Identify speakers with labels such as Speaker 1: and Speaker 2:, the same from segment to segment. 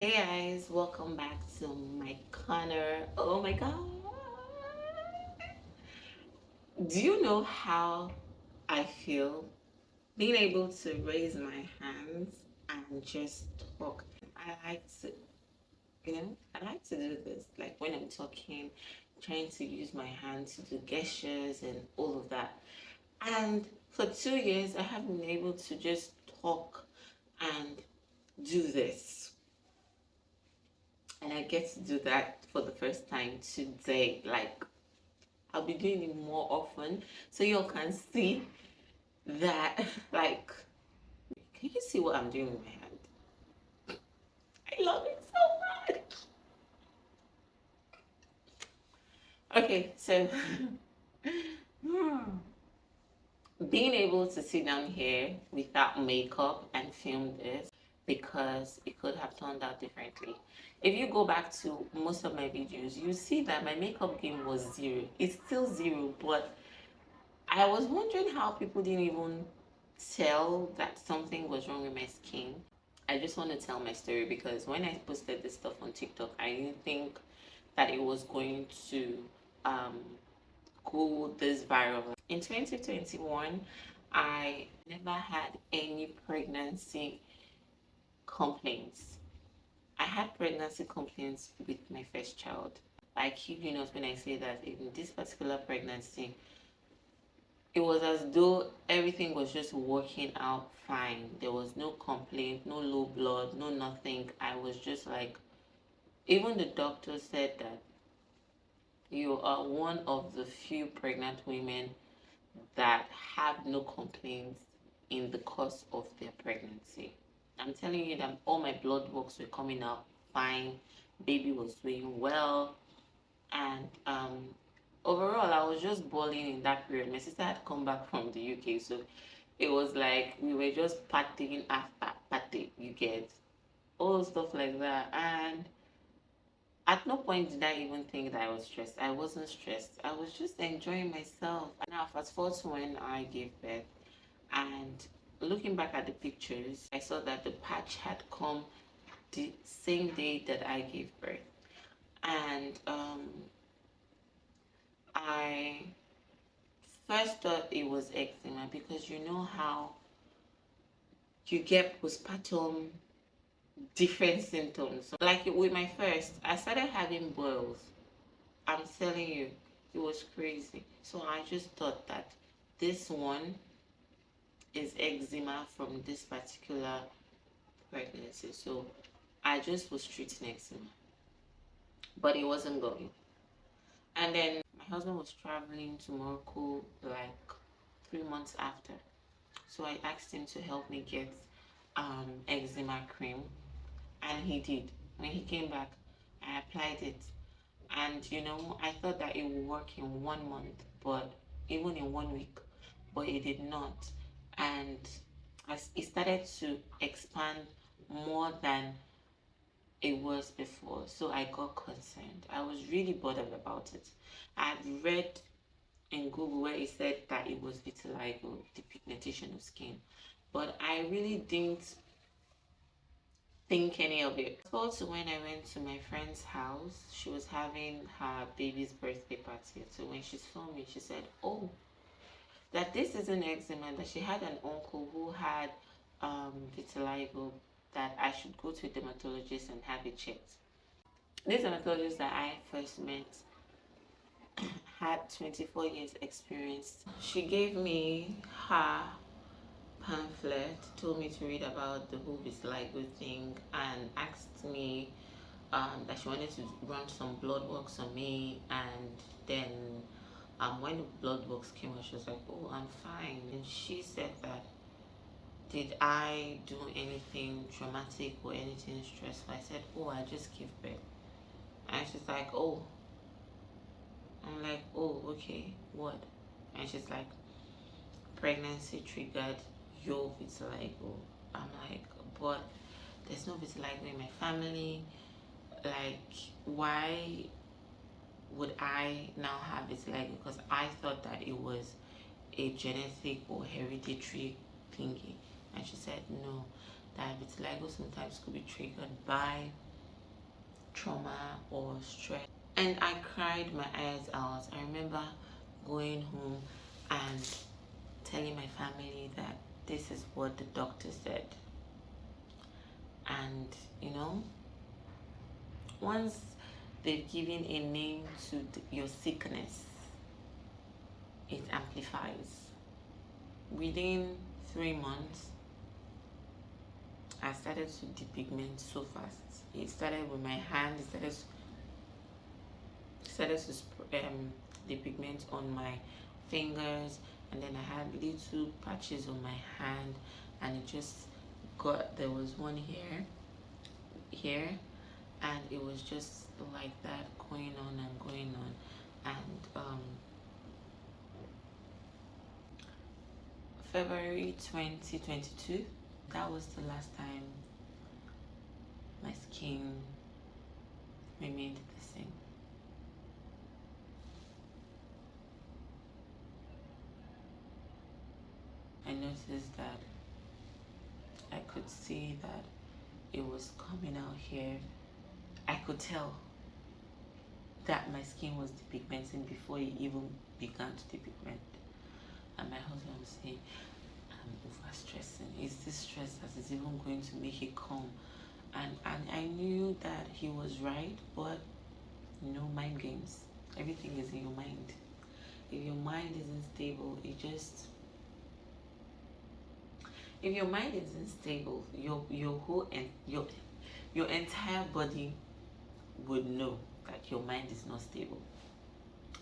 Speaker 1: Hey guys, welcome back to my corner. Oh my god. Do you know how I feel being able to raise my hands and just talk? I like to, I like to do this. Like when I'm talking, trying to use my hands to do gestures and all of that. And for 2 years, I have been able to just talk and do this. And I get to do that for the first time today. Like, I'll be doing it more often so you all can see that. Like, can you see what I'm doing with my hand? I love it so much. Okay, so being able to sit down here without makeup and film this, because it could have turned out differently. If you go back to most of my videos, you see that my makeup game was zero. It's still zero, but I was wondering how people didn't even tell that something was wrong with my skin. I just want to tell my story because when I posted this stuff on TikTok, I didn't think that it was going to um, go this viral. In 2021, I never had any pregnancy complaints. I had pregnancy complaints with my first child. I kid you not when I say that in this particular pregnancy, it was as though everything was just working out fine. There was no complaint, no low blood, no nothing. I was just like, even the doctor said that you are one of the few pregnant women that have no complaints in the course of their pregnancy. I'm telling you that all my blood works were coming out fine, baby was doing well, and overall I was just balling in that period. My sister had come back from the UK, so it was like we were just partying after party, you get all stuff like that. And at no point did I even think that I was stressed. I wasn't stressed. I was just enjoying myself. Now, fast forward to when I gave birth, and looking back at the pictures, I saw that the patch had come the same day that I gave birth. And I first thought it was eczema because you know how you get postpartum different symptoms. So, like with my first, I started having boils. I'm telling you, it was crazy. So I just thought that this one is eczema from this particular pregnancy. So I just was treating eczema, but it wasn't going. And then my husband was traveling to Morocco like 3 months after. So I asked him to help me get eczema cream, and he did. When he came back, I applied it, and I thought that it would work in 1 month, but even in 1 week, but it did not. And as it started to expand more than it was before, so I got concerned. I was really bothered about it. I had read in Google where it said that it was vitiligo, the pigmentation of skin, but I really didn't think any of it. Also, when I went to my friend's house, she was having her baby's birthday party. So when she saw me, she said, "Oh, that this isn't eczema. That she had an uncle who had vitiligo. That I should go to a dermatologist and have it checked." This dermatologist that I first met had 24 years experience. She gave me her pamphlet, told me to read about the whole vitiligo thing, and asked me that she wanted to run some blood works on me. And then when the blood works came out, she was like, "Oh, I'm fine." And she said that, did I do anything traumatic or anything stressful? I said, "Oh, I just gave birth." And she's like, "Oh." I'm like, "Oh, okay, what?" And she's like, "Pregnancy triggered your vitiligo." I'm like, "But there's no vitiligo in my family. Like, why would I now have vitiligo?" Because I thought that it was a genetic or hereditary thingy. And she said, "No, that vitiligo sometimes could be triggered by trauma or stress. And I cried my eyes out. I remember going home and telling my family that this is what the doctor said. And you know, once they've given a name to your sickness, it amplifies. Within 3 months, I started to depigment so fast. It started with my hand. It started to depigment on my fingers, and then I had little patches on my hand, and it just got, there was one here, and it was just like that, going on and going on. And February 2022, that was the last time my skin remained the same. I noticed that I could see that it was coming out here. I could tell that my skin was depigmenting before it even began to depigment. And my husband was saying, I'm overstressing. Is this stress that is even going to make it come? And I knew that he was right, but you know, mind games. Everything is in your mind. If your mind isn't stable, if your mind isn't stable, your whole and your entire body would know that your mind is not stable.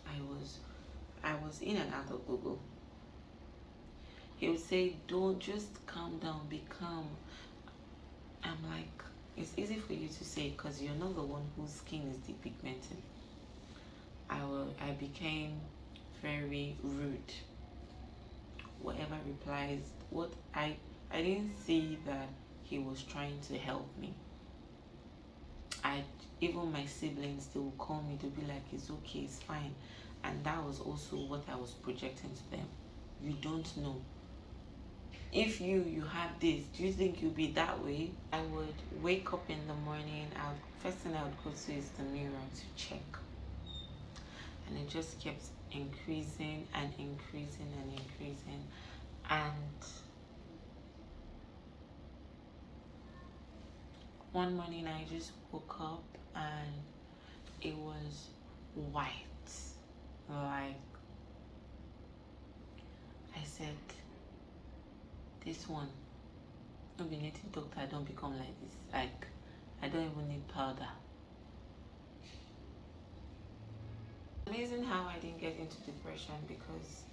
Speaker 1: I was in and out of Google. He would say, don't, just calm down, be calm. I'm like, it's easy for you to say because you're not the one whose skin is depigmenting. I became very rude. Whatever replies, what I didn't see that he was trying to help me. Even my siblings, they would call me to be like, it's okay, it's fine. And that was also what I was projecting to them. You don't know. If you have this, do you think you'll be that way? I would wake up in the morning, first thing I would go to is the mirror to check. And it just kept increasing and increasing and increasing. And one morning I just woke up and it was white. Like, I said, this one, no be native doctor, I don't become like this. Like, I don't even need powder. Amazing how I didn't get into depression, because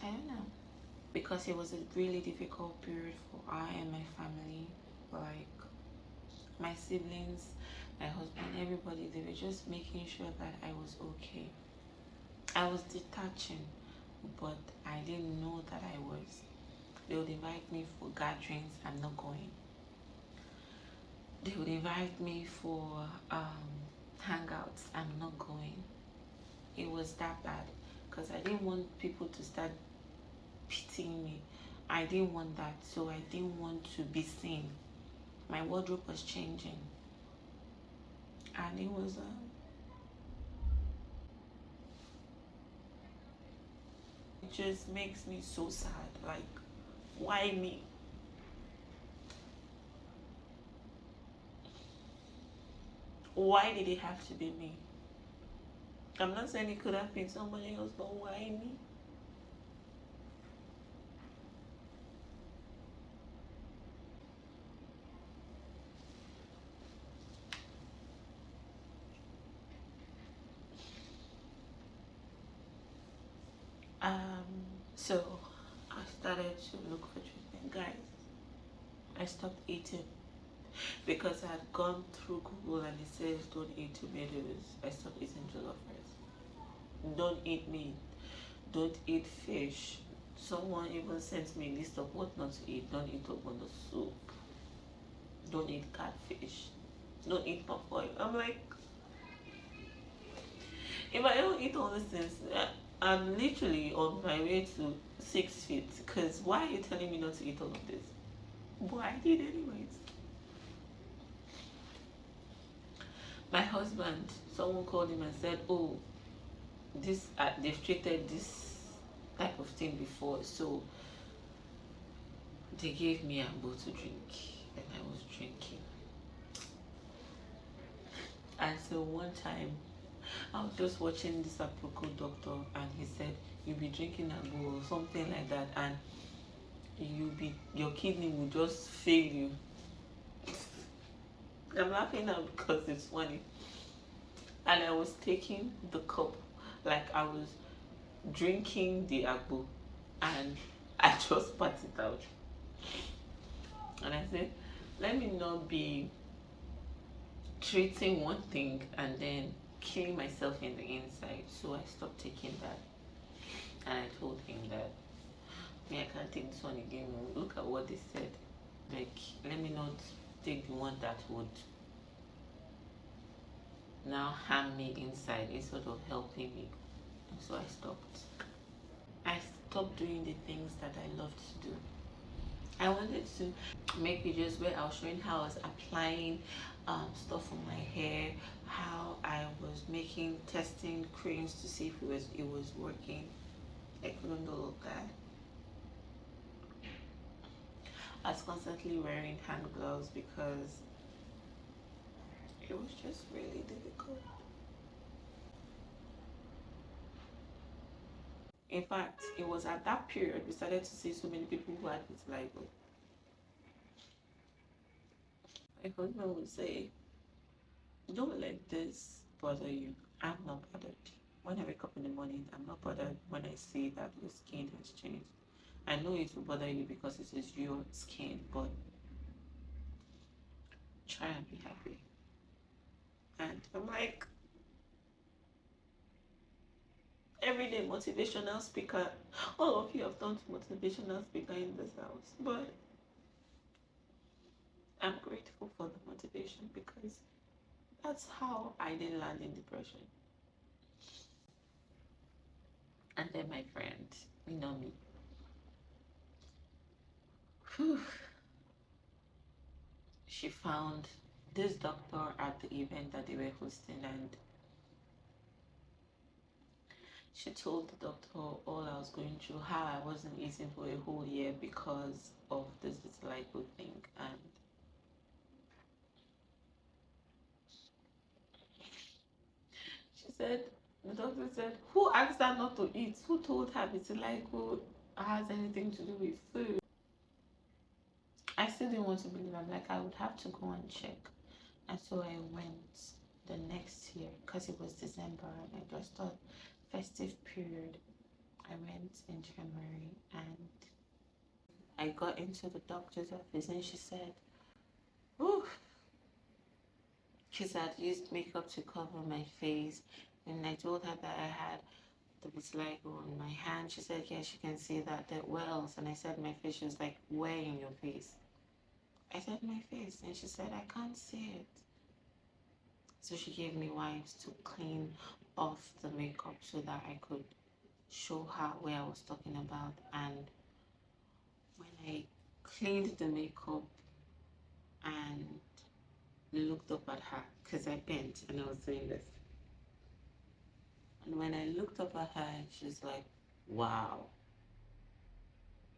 Speaker 1: I don't know, because it was a really difficult period for I and my family. Like, my siblings, my husband, everybody, they were just making sure that I was okay. I was detaching, but I didn't know that I was. They would invite me for gatherings, I'm not going. They would invite me for hangouts, I'm not going. It was that bad, because I didn't want people to start pitying me. I didn't want that, so I didn't want to be seen. My wardrobe was changing, and it was it just makes me so sad. Like, why me? Why did it have to be me? I'm not saying it could have been somebody else, but why me? So I started to look for treatment, guys. I stopped eating because I had gone through Google and it says don't eat tomatoes. I stopped eating jollof rice. Don't eat meat. Don't eat fish. Someone even sent me a list of what not to eat. Don't eat ogbono soup. Don't eat catfish. Don't eat palm oil. I'm like, if I don't eat all these things, I'm literally on my way to 6 feet. Because why are you telling me not to eat all of this? But I did anyways. husband, someone called him and said, oh, this they've treated this type of thing before, so they gave me ambo to drink, and I was drinking. And so one time I was just watching this Aproko doctor, and he said, you'll be drinking agbo or something like that, and your kidney will just fail you. I'm laughing now because it's funny. And I was taking the cup, like I was drinking the agbo, and I just spat it out. And I said, let me not be treating one thing and then killing myself in the inside. So I stopped taking that. And I told him that, me, I can't take this one again. Look at what they said. Like, let me not take the one that would now harm me inside instead of helping me. And so I stopped. I stopped doing the things that I loved to do. I wanted to make videos where I was showing how I was applying stuff on my hair, how I was testing creams to see if it was working. I couldn't do all of that. I was constantly wearing hand gloves because it was just really difficult. In fact, it was at that period we started to see so many people who had vitiligo. My husband would say, don't let this bother you. I'm not bothered. When I wake up in the morning, I'm not bothered when I see that your skin has changed. I know it will bother you because it is your skin, but try and be happy. And I'm like, everyday motivational speaker. All of you have done motivational speaker in this house, but I'm grateful for the motivation because that's how I didn't land in depression. And then my friend, you know me. Whew. She found this doctor at the event that they were hosting, and she told the doctor all I was going through, how I wasn't eating for a whole year because of this vitiligo thing. And she said, the doctor said, who asked her not to eat? Who told her vitiligo has anything to do with food? I still didn't want to believe. I'm like, I would have to go and check. And so I went the next year because it was December and I just thought festive period. I went in January and I got into the doctor's office and she said, "Ooh," because I'd used makeup to cover my face. And I told her that I had the vitiligo on my hand. She said, yes, you can see that there wells. And I said my face. She was like, where in your face? I said my face. And she said, I can't see it. So she gave me wipes to clean off the makeup so that I could show her where I was talking about. And when I cleaned the makeup and looked up at her, because I bent and I was doing this, and when I looked up at her, she was like, wow,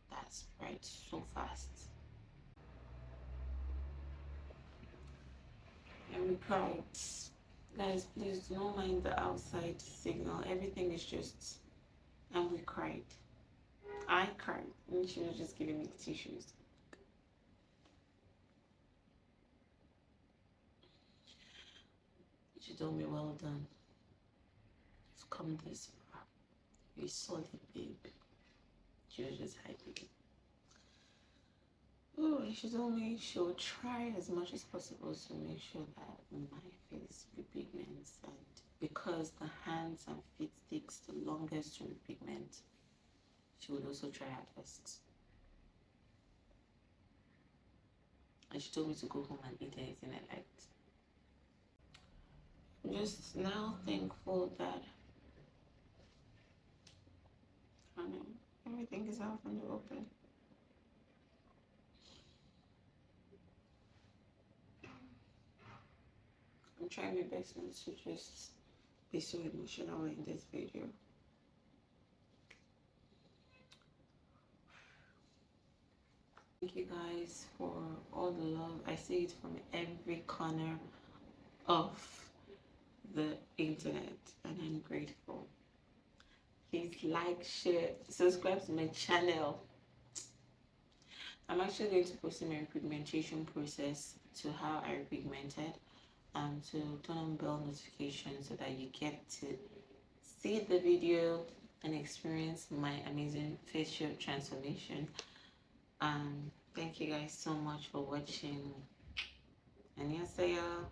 Speaker 1: that spread so fast. And we cried. Guys, please do not mind the outside signal. Everything is just, and we cried. I cried, and she was just giving me tissues. She told me, well done. You've come this far. You're a solid babe. She was just hyping. Oh, and she told me she'll try as much as possible to make sure that my face repigments, and because the hands and feet takes the longest to repigment, she would also try her best. And she told me to go home and eat anything I liked. I'm just now thankful that I know everything is out in the open. I'm trying my best not to just be so emotional in this video. Thank you guys for all the love. I see it from every corner of the internet, and I'm grateful. Please like, share, subscribe to my channel. I'm actually going to post my repigmentation process to how I repigmented, to turn on bell notifications so that you get to see the video and experience my amazing facial transformation. Thank you guys so much for watching. 안녕하세요.